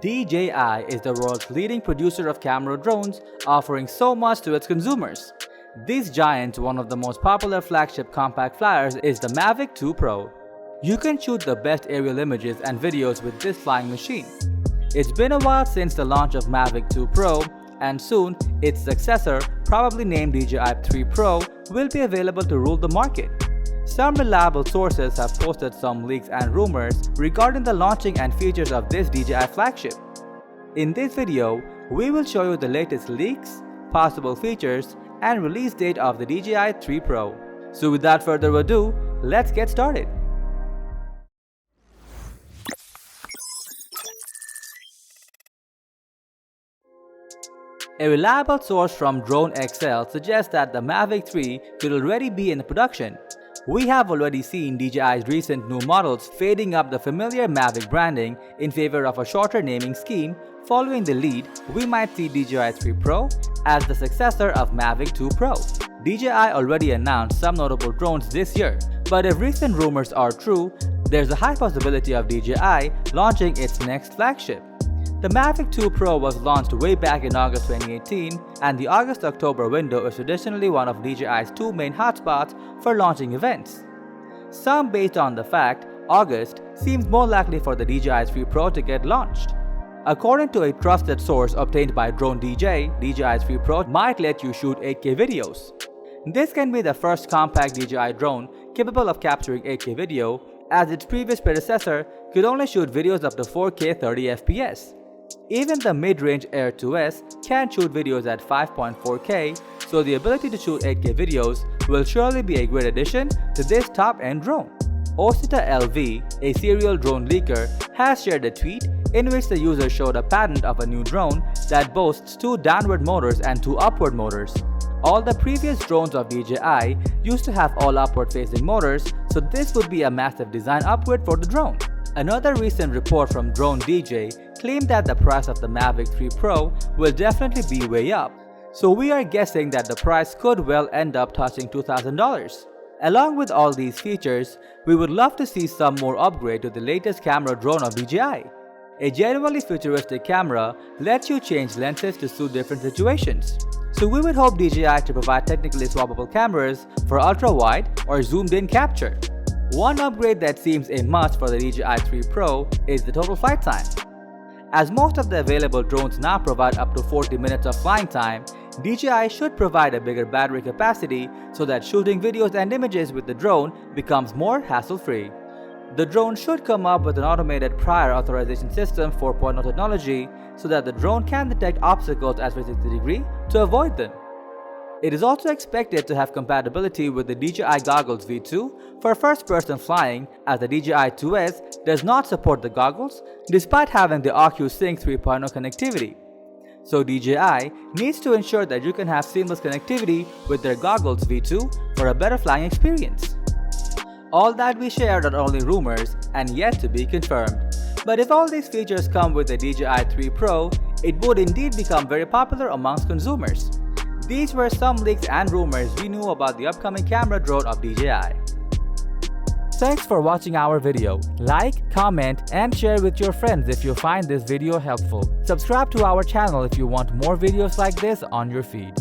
DJI is the world's leading producer of camera drones, offering so much to its consumers. This giant's one of the most popular flagship compact flyers is the Mavic 2 Pro. You can shoot the best aerial images and videos with this flying machine. It's been a while since the launch of Mavic 2 Pro, and soon its successor, probably named DJI 3 Pro, will be available to rule the market. Some reliable sources have posted some leaks and rumors regarding the launching and features of this DJI flagship. In this video, we will show you the latest leaks, possible features, and release date of the DJI 3 Pro. So without further ado, let's get started. A reliable source from Drone XL suggests that the Mavic 3 could already be in production. We have already seen DJI's recent new models fading up the familiar Mavic branding in favor of a shorter naming scheme. Following the lead, we might see DJI 3 Pro as the successor of Mavic 2 Pro. DJI already announced some notable drones this year, but if recent rumors are true, there's a high possibility of DJI launching its next flagship. The Mavic 2 Pro was launched way back in August 2018, and the August-October window is traditionally one of DJI's two main hotspots for launching events. Some based on the fact August seems more likely for the DJI 3 Pro to get launched. According to a trusted source obtained by Drone DJ, DJI 3 Pro might let you shoot 8K videos. This can be the first compact DJI drone capable of capturing 8K video, as its previous predecessor could only shoot videos up to 4K 30fps. Even the mid-range Air 2S can shoot videos at 5.4K, so the ability to shoot 8K videos will surely be a great addition to this top-end drone. Osita LV, a serial drone leaker, has shared a tweet in which the user showed a patent of a new drone that boasts two downward motors and two upward motors. All the previous drones of DJI used to have all upward-facing motors, so this would be a massive design upgrade for the drone. Another recent report from Drone DJ claimed that the price of the Mavic 3 Pro will definitely be way up, so we are guessing that the price could well end up touching $2,000. Along with all these features, we would love to see some more upgrade to the latest camera drone of DJI. A genuinely futuristic camera lets you change lenses to suit different situations. So we would hope DJI to provide technically swappable cameras for ultra-wide or zoomed-in capture. One upgrade that seems a must for the DJI 3 Pro is the total flight time. As most of the available drones now provide up to 40 minutes of flying time, DJI should provide a bigger battery capacity so that shooting videos and images with the drone becomes more hassle-free. The drone should come up with an automated prior authorization system 4.0 technology so that the drone can detect obstacles at 360 degrees to avoid them. It is also expected to have compatibility with the DJI Goggles V2 for first-person flying, as the DJI 2S does not support the goggles despite having the OcuSync 3.0 connectivity. So DJI needs to ensure that you can have seamless connectivity with their Goggles V2 for a better flying experience. All that we shared are only rumors and yet to be confirmed. But if all these features come with the DJI 3 Pro, it would indeed become very popular amongst consumers. These were some leaks and rumors we knew about the upcoming camera drone of DJI. Thanks for watching our video. Like, comment, and share with your friends if you find this video helpful. Subscribe to our channel if you want more videos like this on your feed.